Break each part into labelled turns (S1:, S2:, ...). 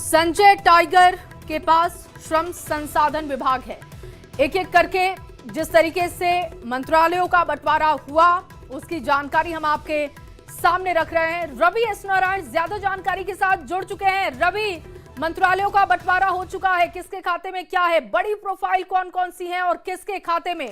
S1: Sanjay tiger के पास श्रम संसाधन विभाग है। एक एक करके जिस तरीके से मंत्रालयों का बंटवारा हुआ उसकी जानकारी हम आपके सामने रख रहे हैं। रवि एस नारायण ज्यादा जानकारी के साथ जुड़ चुके हैं। रवि, मंत्रालयों का बंटवारा हो चुका है, किसके खाते में क्या है, बड़ी प्रोफाइल कौन कौन सी है और किसके खाते में?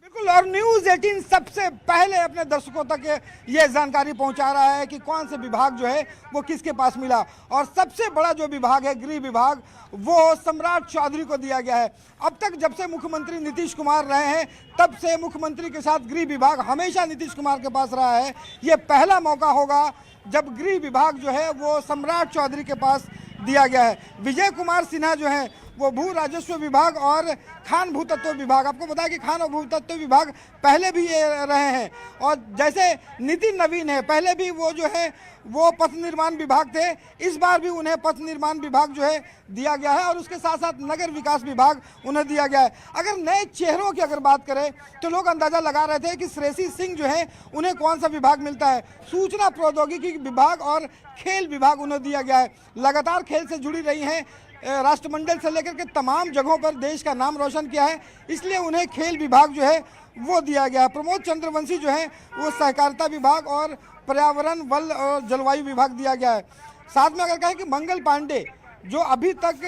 S2: बिल्कुल, और न्यूज 18 सबसे पहले अपने दर्शकों तक ये जानकारी पहुंचा रहा है कि कौन से विभाग जो है वो किसके पास मिला। और सबसे बड़ा जो विभाग है गृह विभाग, वो सम्राट चौधरी को दिया गया है। अब तक जब से मुख्यमंत्री नीतीश कुमार रहे हैं तब से मुख्यमंत्री के साथ गृह विभाग हमेशा नीतीश कुमार के पास रहा है। ये पहला मौका होगा जब गृह विभाग जो है वो सम्राट चौधरी के पास दिया गया है। विजय कुमार सिन्हा जो है वो भू राजस्व विभाग और खान भूतत्व विभाग, आपको पता है कि खान और भूतत्व विभाग पहले भी ये रहे हैं। और जैसे नितिन नवीन है, पहले भी वो जो है वो पथ निर्माण विभाग थे, इस बार भी उन्हें पथ निर्माण विभाग जो है दिया गया है और उसके साथ साथ नगर विकास विभाग उन्हें दिया गया है। अगर नए चेहरों की अगर बात करें तो लोग अंदाजा लगा रहे थे कि श्रेयसी सिंह जो है उन्हें कौन सा विभाग मिलता है। सूचना प्रौद्योगिकी विभाग और खेल विभाग उन्हें दिया गया है। लगातार खेल से जुड़ी रही हैं, राष्ट्रमंडल से लेकर के तमाम जगहों पर देश का नाम रोशन किया है, इसलिए उन्हें खेल विभाग जो है वो दिया गया है। प्रमोद चंद्रवंशी जो है वो सहकारिता विभाग और पर्यावरण वन और जलवायु विभाग दिया गया है। साथ में अगर कहें कि मंगल पांडे जो अभी तक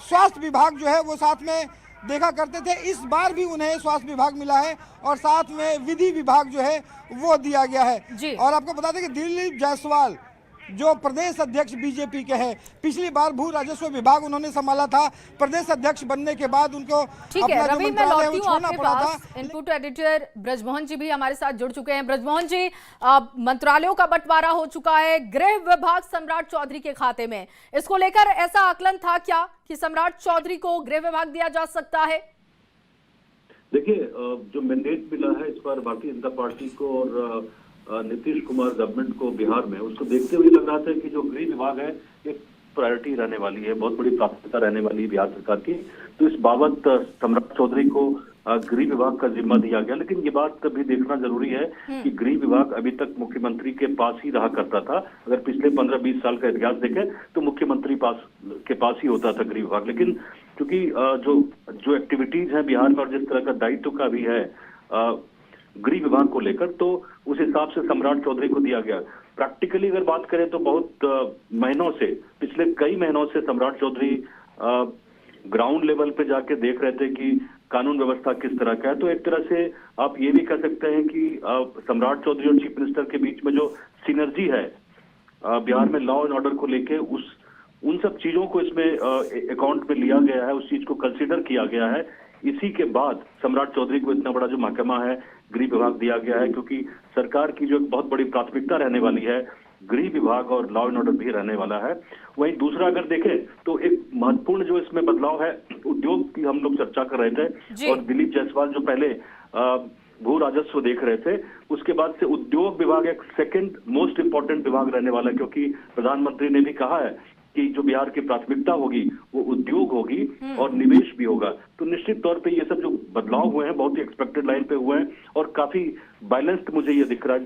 S2: स्वास्थ्य विभाग जो है वो साथ में देखा करते थे, इस बार भी उन्हें स्वास्थ्य विभाग मिला है और साथ में विधि विभाग जो है वो दिया गया है। और आपको बता दें कि दिलीप जायसवाल जो प्रदेश अध्यक्ष बीजेपी के हैं, पिछली बार भू राजस्व विभाग उन्होंने संभाला था, प्रदेश अध्यक्ष बनने के बाद उनको अपना जो मंत्रालय वो छोड़ना पड़ा था।
S1: इनपुट एडिटर ब्रजमोहन जी भी हमारे साथ जुड़ चुके हैं। ब्रजमोहन जी, मंत्रालयों का बंटवारा हो चुका है, गृह विभाग सम्राट चौधरी के खाते में, इसको लेकर ऐसा आकलन था क्या कि सम्राट चौधरी को गृह विभाग दिया जा सकता है?
S3: देखिए, जो मैंडेट मिला है इस बार भारतीय जनता पार्टी को और नीतीश कुमार गवर्नमेंट को बिहार में, उसको देखते हुए लग रहा था कि जो गृह विभाग है एक प्रायोरिटी रहने वाली है, बहुत बड़ी प्राथमिकता रहने वाली है बिहार सरकार की। तो इस बाबत सम्राट चौधरी को गृह विभाग का जिम्मा दिया गया। लेकिन ये बात भी देखना जरूरी है कि गृह विभाग अभी तक मुख्यमंत्री के पास ही रहा करता था। अगर पिछले 15-20 साल का इतिहास देखें तो मुख्यमंत्री के पास ही होता था गृह विभाग। लेकिन क्योंकि जो एक्टिविटीज है बिहार में और जिस तरह का दायित्व का भी है गृह विभाग को लेकर, तो उस हिसाब से सम्राट चौधरी को दिया गया। प्रैक्टिकली अगर बात करें तो बहुत महीनों से, पिछले कई महीनों से सम्राट चौधरी ग्राउंड लेवल पे जाके देख रहे थे कि कानून व्यवस्था किस तरह का है। तो एक तरह से आप ये भी कह सकते हैं कि सम्राट चौधरी और चीफ मिनिस्टर के बीच में जो सिनर्जी है बिहार में लॉ एंड ऑर्डर को लेके, उन सब चीजों को इसमें अकाउंट में लिया गया है, उस चीज को कंसिडर किया गया है। इसी के बाद सम्राट चौधरी को इतना बड़ा जो महकमा है गृह विभाग दिया गया है, क्योंकि सरकार की जो एक बहुत बड़ी प्राथमिकता रहने वाली है गृह विभाग और लॉ एंड ऑर्डर भी रहने वाला है। वहीं दूसरा अगर देखें तो एक महत्वपूर्ण जो इसमें बदलाव है, उद्योग की हम लोग चर्चा कर रहे थे और दिलीप जायसवाल जो पहले भू राजस्व देख रहे थे, उसके बाद से उद्योग विभाग एक सेकंड मोस्ट इंपॉर्टेंट विभाग रहने वाला है, क्योंकि प्रधानमंत्री ने भी कहा है कि जो बिहार की प्राथमिकता होगी वो उद्योग होगी और निवेश भी होगा। तो निश्चित तौर पे ये सब जो बदलाव हुए हैं बहुत ही एक्सपेक्टेड लाइन पे हुए हैं और काफी बैलेंस्ड मुझे ये दिख रहा है।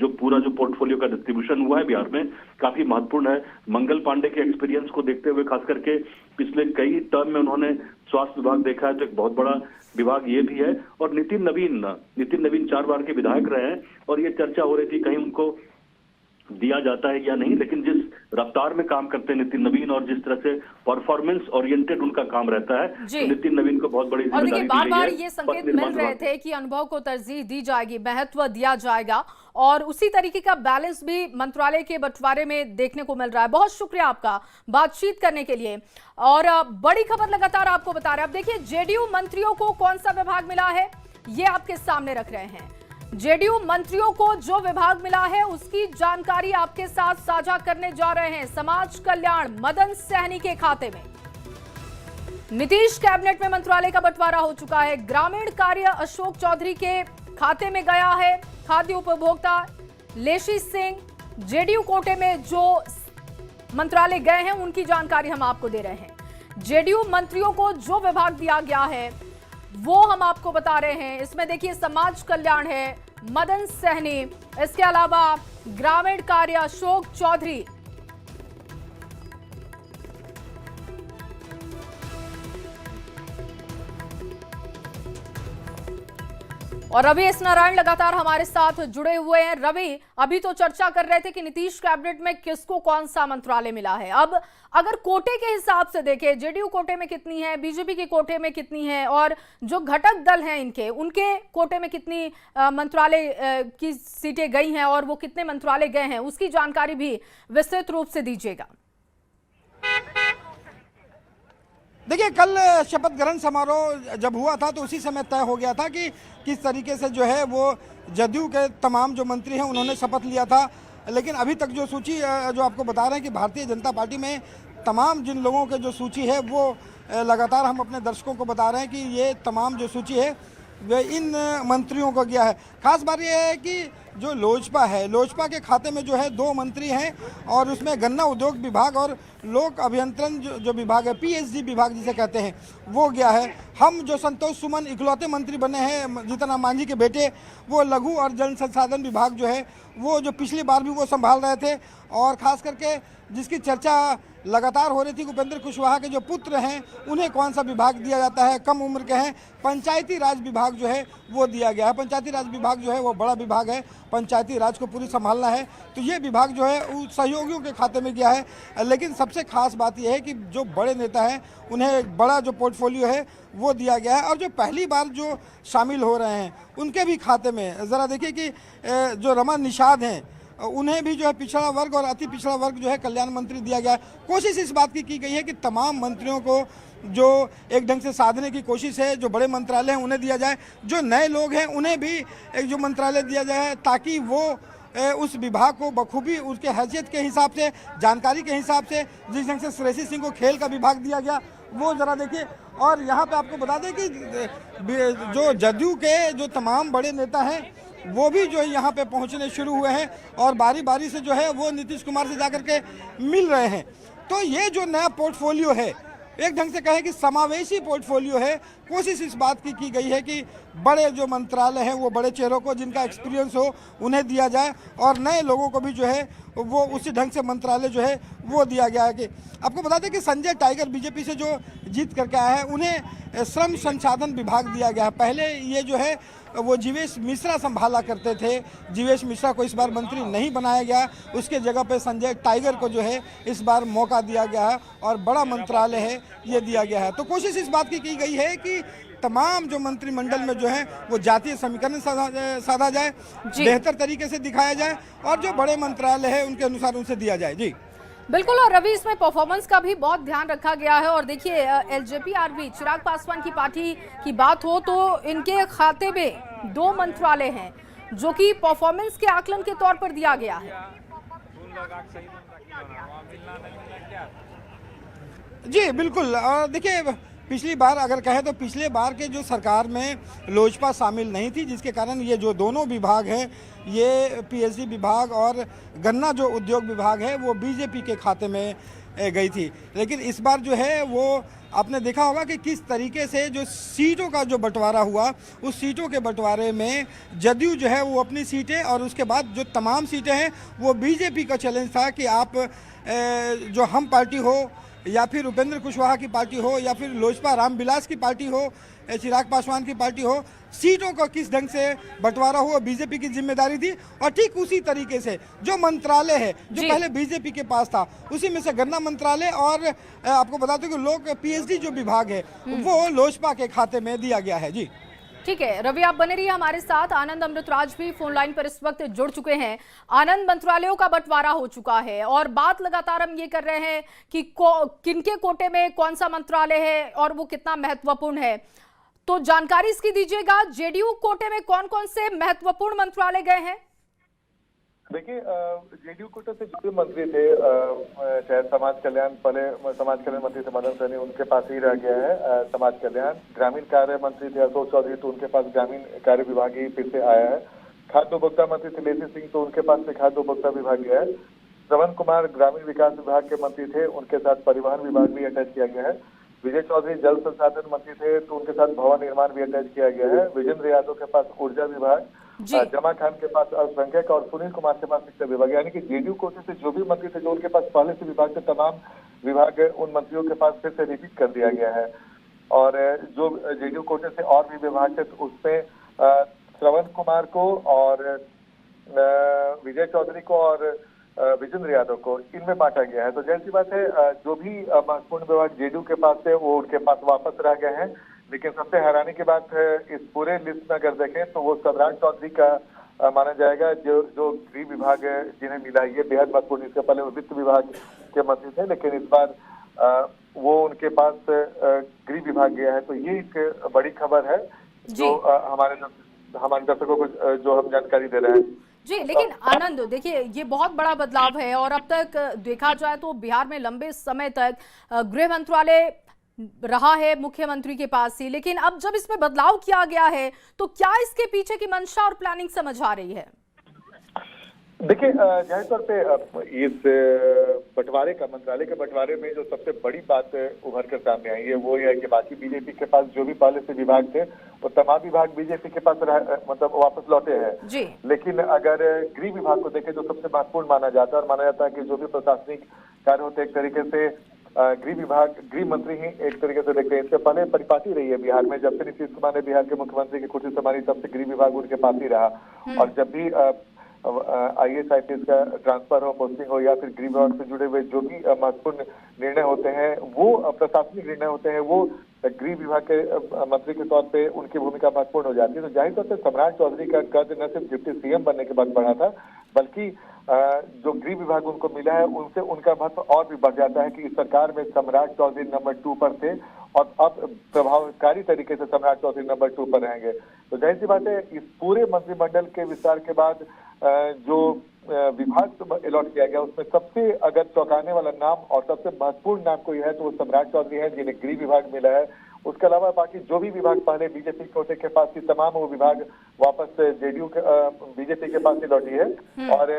S3: जो पूरा जो पोर्टफोलियो का डिस्ट्रीब्यूशन हुआ है बिहार में काफी महत्वपूर्ण है। मंगल पांडे के एक्सपीरियंस को देखते हुए खास करके पिछले कई टर्म में उन्होंने स्वास्थ्य विभाग देखा है, तो एक बहुत बड़ा विभाग ये भी है। और नितिन नवीन 4 बार के विधायक रहे हैं और ये चर्चा हो रही थी कहीं उनको दिया जाता है या नहीं, लेकिन जिस रफ्तार में काम करते हैं नितिन नवीन और जिस तरह से परफॉर्मेंस ओरिएंटेड उनका काम रहता है, तो नितिन नवीन को बहुत बड़ी जिम्मेदारी दी गई है।
S1: बार-बार ये संकेत मिल रहे थे कि अनुभव को तरजीह दी जाएगी, महत्व दिया जाएगा और उसी तरीके का बैलेंस भी मंत्रालय के बंटवारे में देखने को मिल रहा है। बहुत शुक्रिया आपका बातचीत करने के लिए। और बड़ी खबर लगातार आपको बता रहे हैं। अब देखिए, जेडीयू मंत्रियों को कौन सा विभाग मिला है ये आपके सामने रख रहे हैं। जेडीयू मंत्रियों को जो विभाग मिला है उसकी जानकारी आपके साथ साझा करने जा रहे हैं। समाज कल्याण मदन सहनी के खाते में, नीतीश कैबिनेट में मंत्रालय का बंटवारा हो चुका है। ग्रामीण कार्य अशोक चौधरी के खाते में गया है। खाद्य उपभोक्ता लेशी सिंह, जेडीयू कोटे में जो मंत्रालय गए हैं उनकी जानकारी हम आपको दे रहे हैं। जेडीयू मंत्रियों को जो विभाग दिया गया है वो हम आपको बता रहे हैं। इसमें देखिए समाज कल्याण है, मदन सहनी, इसके अलावा ग्रामीण कार्य अशोक चौधरी, और रवि एस नारायण लगातार हमारे साथ जुड़े हुए हैं। रवि, अभी तो चर्चा कर रहे थे कि नीतीश कैबिनेट में किसको कौन सा मंत्रालय मिला है। अब अगर कोटे के हिसाब से देखें, जेडीयू कोटे में कितनी है, बीजेपी के कोटे में कितनी है, और जो घटक दल हैं उनके कोटे में कितनी मंत्रालय की सीटें गई हैं और वो कितने मंत्रालय गए हैं, उसकी जानकारी भी विस्तृत रूप से दीजिएगा।
S2: देखिए, कल शपथ ग्रहण समारोह जब हुआ था तो उसी समय तय हो गया था कि किस तरीके से जो है वो जदयू के तमाम जो मंत्री हैं उन्होंने शपथ लिया था। लेकिन अभी तक जो सूची जो आपको बता रहे हैं कि भारतीय जनता पार्टी में तमाम जिन लोगों के जो सूची है वो लगातार हम अपने दर्शकों को बता रहे हैं कि ये तमाम जो सूची है वे इन मंत्रियों को गया है। खास बात यह है कि जो लोजपा है, लोजपा के खाते में जो है 2 मंत्री हैं और उसमें गन्ना उद्योग विभाग और लोक अभियंत्रण जो विभाग है, पीएचडी विभाग जिसे कहते हैं, वो गया है। हम जो संतोष सुमन इकलौते मंत्री बने हैं, जीतन राम मांझी के बेटे, वो लघु और जल संसाधन विभाग जो है वो जो पिछली बार भी वो संभाल रहे थे, और ख़ास करके जिसकी चर्चा लगातार हो रही थी, उपेंद्र कुशवाहा के जो पुत्र हैं उन्हें कौन सा विभाग दिया जाता है, कम उम्र के हैं, पंचायती राज विभाग जो है वो दिया गया है। पंचायती राज विभाग जो है वो बड़ा विभाग है, पंचायती राज को पूरी संभालना है, तो ये विभाग जो है उस सहयोगियों के खाते में गया है। लेकिन सबसे खास बात यह है कि जो बड़े नेता हैं उन्हें एक बड़ा जो पोर्टफोलियो है वो दिया गया है, और जो पहली बार जो शामिल हो रहे हैं उनके भी खाते में ज़रा देखिए कि जो रमन निषाद हैं उन्हें भी जो है पिछड़ा वर्ग और अति पिछड़ा वर्ग जो है कल्याण मंत्री दिया गया है। कोशिश इस बात की गई है कि तमाम मंत्रियों को जो एक ढंग से साधने की कोशिश है, जो बड़े मंत्रालय हैं उन्हें दिया जाए, जो नए लोग हैं उन्हें भी एक जो मंत्रालय दिया जाए, ताकि वो उस विभाग को बखूबी उसके हैसियत के हिसाब से, जानकारी के हिसाब से, जिस ढंग से श्रेयसी सिंह को खेल का विभाग दिया गया वो ज़रा देखिए। और यहाँ पे आपको बता दें कि जो जदयू के जो तमाम बड़े नेता हैं वो भी जो है यहाँ पे पहुँचने शुरू हुए हैं और बारी बारी से जो है वो नीतीश कुमार से जाकर के मिल रहे हैं। तो ये जो नया पोर्टफोलियो है, एक ढंग से कहें कि समावेशी पोर्टफोलियो है। कोशिश इस बात की गई है कि बड़े जो मंत्रालय हैं वो बड़े चेहरों को जिनका एक्सपीरियंस हो उन्हें दिया जाए, और नए लोगों को भी जो है वो उसी ढंग से मंत्रालय जो है वो दिया गया है। कि आपको बता दें कि संजय टाइगर बीजेपी से जो जीत करके आया है उन्हें श्रम संसाधन विभाग दिया गया है। पहले ये जो है वो जीवेश मिश्रा संभाला करते थे, जीवेश मिश्रा को इस बार मंत्री नहीं बनाया गया, उसके जगह पे संजय टाइगर को जो है इस बार मौका दिया गया है और बड़ा मंत्रालय है ये दिया गया है। तो कोशिश इस बात की गई है कि तमाम जो मंत्रिमंडल में जो है वो जातीय समीकरण साधा जाए, बेहतर तरीके से दिखाया जाए, और जो बड़े मंत्रालय है उनके अनुसार उनसे दिया जाए। जी
S1: बिल्कुल, और रवि इसमें परफॉर्मेंस का भी बहुत ध्यान रखा गया है। और देखिए, एलजेपी-आरबी चिराग पासवान की पार्टी की बात हो तो इनके खाते में 2 मंत्रालय हैं जो कि परफॉर्मेंस के आकलन के तौर पर दिया गया है।
S2: जी बिल्कुल, और देखिए पिछली बार अगर कहें तो पिछले बार के जो सरकार में लोजपा शामिल नहीं थी, जिसके कारण ये जो दोनों विभाग हैं, ये पीएचडी विभाग और गन्ना जो उद्योग विभाग है वो बीजेपी के खाते में गई थी। लेकिन इस बार जो है वो आपने देखा होगा कि किस तरीके से जो सीटों का जो बंटवारा हुआ, उस सीटों के बंटवारे में जदयू जो है वो अपनी सीटें, और उसके बाद जो तमाम सीटें हैं वो बीजेपी का चैलेंज था कि आप जो हम पार्टी हो या फिर उपेंद्र कुशवाहा की पार्टी हो या फिर लोजपा रामविलास की पार्टी हो, चिराग पासवान की पार्टी हो, सीटों का किस ढंग से बंटवारा हुआ बीजेपी की जिम्मेदारी थी। और ठीक उसी तरीके से जो मंत्रालय है जो पहले बीजेपी के पास था, उसी में से गन्ना मंत्रालय और आपको बता दूं कि लोग पीएचडी जो विभाग है वो लोजपा के खाते में दिया गया है। जी
S1: ठीक है रवि, आप बने रहिए हमारे साथ। आनंद अमृतराज भी फोन लाइन पर इस वक्त जुड़ चुके हैं। आनंद, मंत्रालयों का बंटवारा हो चुका है और बात लगातार हम ये कर रहे हैं कि किनके कोटे में कौन सा मंत्रालय है और वो कितना महत्वपूर्ण है, तो जानकारी इसकी दीजिएगा। जेडीयू कोटे में कौन कौन से महत्वपूर्ण मंत्रालय गए हैं?
S4: देखिए, जेडीयू कोटे से जो मंत्री थे, चाहे समाज कल्याण, पहले समाज कल्याण मंत्री थे मदन सहनी, उनके पास ही रह गया है समाज कल्याण। ग्रामीण कार्य मंत्री थे अशोक चौधरी, तो उनके पास ग्रामीण कार्य विभाग ही फिर से आया है। खाद्य उपभोक्ता मंत्री थे लेसी सिंह, तो उनके पास से खाद्य उपभोक्ता विभाग गया है। श्रवण कुमार ग्रामीण विकास विभाग के मंत्री थे, उनके साथ परिवहन विभाग भी अटैच किया गया है। विजय चौधरी जल संसाधन मंत्री थे, तो उनके साथ भवन निर्माण भी अटैच किया गया है। विजेंद्र यादव के पास ऊर्जा विभाग
S1: जी।
S4: जमा खान के पास अल्पसंख्यक और सुनील कुमार के पास शिक्षा विभाग, यानी कि जेडीयू कोटे से जो भी मंत्री थे, जो उनके पास पहले से विभाग थे, तमाम विभाग उन मंत्रियों के पास फिर से रिपीट कर दिया गया है। और जो जेडीयू कोटे से और भी विभाग थे, तो उसमें श्रवण कुमार को और विजय चौधरी को और विजेंद्र यादव को इनमें बांटा गया है। तो जाहिर सी बात है, जो भी महत्वपूर्ण विभाग जेडीयू के पास थे वो उनके पास वापस रह गए हैं। लेकिन सबसे हैरानी की बात है, इस पूरे लिस्ट में अगर देखें तो वो सम्राट चौधरी का माना जाएगा, जो गृह विभाग जिन्हें मिला, ये बेहद महत्वपूर्ण। इसके पहले वो वित्त विभाग के मंत्री थे, लेकिन इस बार वो उनके पास गृह विभाग गया है। तो ये एक बड़ी खबर है जो हमारे दर्शकों को जो हम जानकारी दे रहे हैं।
S1: जी, लेकिन आनंद देखिए, ये बहुत बड़ा बदलाव है और अब तक देखा जाए तो बिहार में लंबे समय तक गृह मंत्रालय रहा है मुख्यमंत्री के पास ही, लेकिन अब जब इसमें बदलाव किया गया है तो क्या इसके पीछे की मंशा और प्लानिंग समझ आ रही है?
S4: देखिए, जाहिर तौर पे इस बंटवारे का, मंत्रालय के बंटवारे में जो सबसे बड़ी बात उभर कर सामने आई है वो ये है कि बाकी बीजेपी के पास जो भी पहले से विभाग थे वो तमाम विभाग बीजेपी के पास मतलब वापस लौटे हैं
S1: जी।
S4: लेकिन अगर गृह विभाग को देखें, जो सबसे महत्वपूर्ण माना जाता है और माना जाता है कि जो भी प्रशासनिक कार्य होते हैं, एक तरीके से गृह विभाग, गृह मंत्री ही एक तरीके से देखते हैं। इससे पहले परिपाटी रही है बिहार में, जब से नीतीश कुमार ने बिहार के मुख्यमंत्री की कुर्सी संभाली तब से गृह विभाग उनके पास ही रहा। और जब भी IAS IPS का ट्रांसफर हो, पोस्टिंग हो, या फिर गृह विभाग से जुड़े हुए जो भी महत्वपूर्ण निर्णय होते हैं, वो प्रशासनिक निर्णय होते हैं, वो गृह विभाग के मंत्री के तौर पे उनकी भूमिका महत्वपूर्ण हो जाती है। तो जाहिर तौर से सम्राट चौधरी का कद न सिर्फ डिप्टी CM बनने के बाद बढ़ा था, बल्कि जो गृह विभाग उनको मिला है उनसे उनका महत्व और भी बढ़ जाता है कि इस सरकार में सम्राट चौधरी नंबर 2 पर थे और अब प्रभावकारी तरीके से सम्राट चौधरी नंबर 2 पर रहेंगे। तो जाहिर सी बात है, इस पूरे मंत्रिमंडल के विस्तार के बाद जो विभाग अलॉट किया गया उसमें सबसे अगर चौंकाने वाला नाम और सबसे महत्वपूर्ण नाम कोई है तो वो सम्राट चौधरी है, जिन्हें गृह विभाग मिला है। उसके अलावा बाकी जो भी विभाग पहले बीजेपी कोटे के पास थी, तमाम वो विभाग वापस जेडीयू के बीजेपी के पास ही लौटी है। और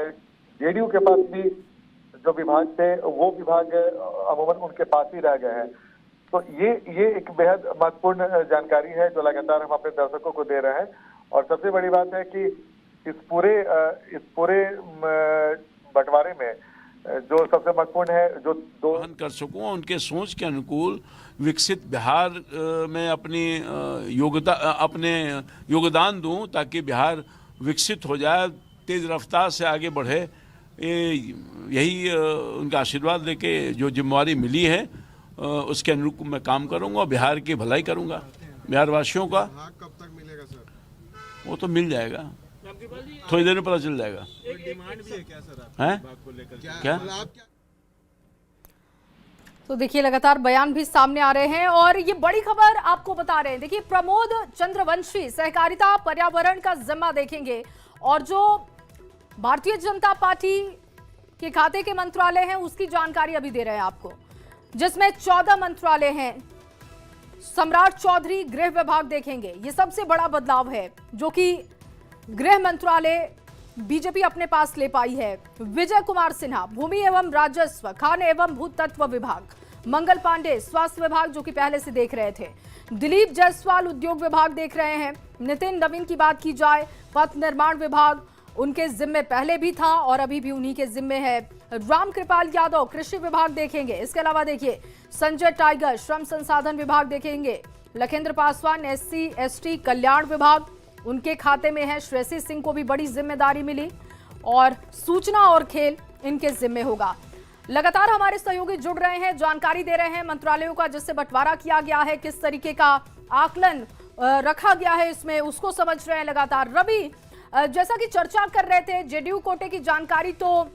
S4: जेडीयू के पास भी जो विभाग थे वो विभाग अमूमन उनके पास ही रह गए हैं। तो ये एक बेहद महत्वपूर्ण जानकारी है जो लगातार हम अपने दर्शकों को दे रहे हैं। और सबसे बड़ी बात है कि इस पूरे बंटवारे में जो सबसे महत्वपूर्ण है, जो दो
S5: कर सकूं, उनके सोच के अनुकूल विकसित बिहार में अपने योगदान दूं ताकि बिहार विकसित हो जाए, तेज रफ्तार से आगे बढ़े। यही उनका आशीर्वाद लेके जो जिम्मेवारी मिली है उसके अनुरूप मैं काम करूंगा और बिहार की भलाई करूंगा, बिहार वासियों का।
S6: कब तक मिलेगा सर?
S5: वो तो मिल जाएगा, थोड़ी देर में पता चल जाएगा।
S6: डिमांड भी है क्या सर आपको लेकर?
S5: क्या?
S1: तो देखिए, लगातार बयान भी सामने आ रहे हैं और ये बड़ी खबर आपको बता रहे हैं। देखिए, प्रमोद चंद्रवंशी सहकारिता पर्यावरण का जिम्मा देखेंगे और जो भारतीय जनता पार्टी के खाते के मंत्रालय हैं उसकी जानकारी अभी दे रहे हैं आपको, जिसमें 14 मंत्रालय हैं। सम्राट चौधरी गृह विभाग देखेंगे, ये सबसे बड़ा बदलाव है जो कि गृह मंत्रालय बीजेपी अपने पास ले पाई है। विजय कुमार सिन्हा भूमि एवं राजस्व, खान एवं भूतत्व विभाग, मंगल पांडे स्वास्थ्य विभाग जो कि पहले से देख रहे थे, दिलीप जायसवाल उद्योग विभाग देख रहे हैं। नितिन नवीन की बात की जाए, पथ निर्माण विभाग उनके जिम्मे पहले भी था और अभी भी उन्हीं के जिम्मे है। राम कृपाल यादव कृषि विभाग देखेंगे। इसके अलावा देखिए, संजय टाइगर श्रम संसाधन विभाग देखेंगे। लखेंद्र पासवान SC ST कल्याण विभाग उनके खाते में है। श्रेयसी सिंह को भी बड़ी जिम्मेदारी मिली और सूचना और खेल इनके जिम्मे होगा। लगातार हमारे सहयोगी जुड़ रहे हैं, जानकारी दे रहे हैं मंत्रालयों का जिससे बंटवारा किया गया है, किस तरीके का आकलन रखा गया है इसमें, उसको समझ रहे हैं लगातार। रवि, जैसा कि चर्चा कर रहे थे, जेडीयू कोटे की जानकारी तो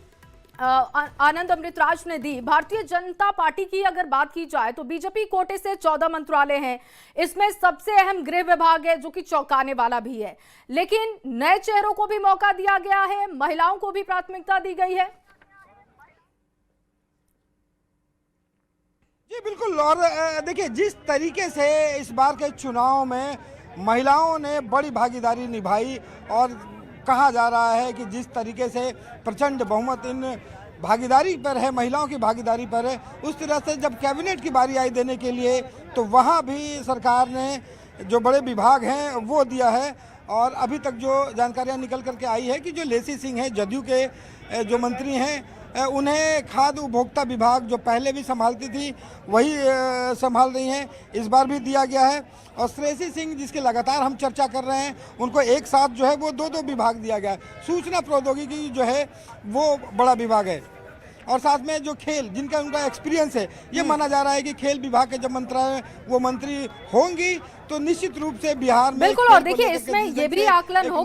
S1: आनंद अमृतराज ने दी। भारतीय जनता पार्टी की अगर बात की जाए तो बीजेपी कोटे से 14 मंत्रालय हैं, इसमें सबसे अहम गृह विभाग है जो कि चौंकाने वाला भी है। लेकिन नए चेहरों को भी मौका दिया गया है, महिलाओं को भी प्राथमिकता दी गई है।
S2: जी बिल्कुल। और देखिए, जिस तरीके से इस बार के चुनाव में महिलाओं ने बड़ी भागीदारी निभाई और कहा जा रहा है कि जिस तरीके से प्रचंड बहुमत इन भागीदारी पर है, महिलाओं की भागीदारी पर है, उस तरह से जब कैबिनेट की बारी आई देने के लिए तो वहाँ भी सरकार ने जो बड़े विभाग हैं वो दिया है। और अभी तक जो जानकारियां निकल करके आई है कि जो लेसी सिंह है जदयू के जो मंत्री हैं, उन्हें खाद्य उपभोक्ता विभाग जो पहले भी संभालती थी वही संभाल रही हैं, इस बार भी दिया गया है। और श्रेयसी सिंह जिसके लगातार हम चर्चा कर रहे हैं, उनको एक साथ जो है वो दो विभाग दिया गया है। सूचना प्रौद्योगिकी जो है वो बड़ा विभाग है, और साथ में जो खेल जिनका उनका एक्सपीरियंस है, ये माना जा रहा है कि खेल विभाग के जब मंत्री होंगी तो निश्चित रूप से बिहार में
S1: बिल्कुल। और देखिए इसमें ये भी आकलन हो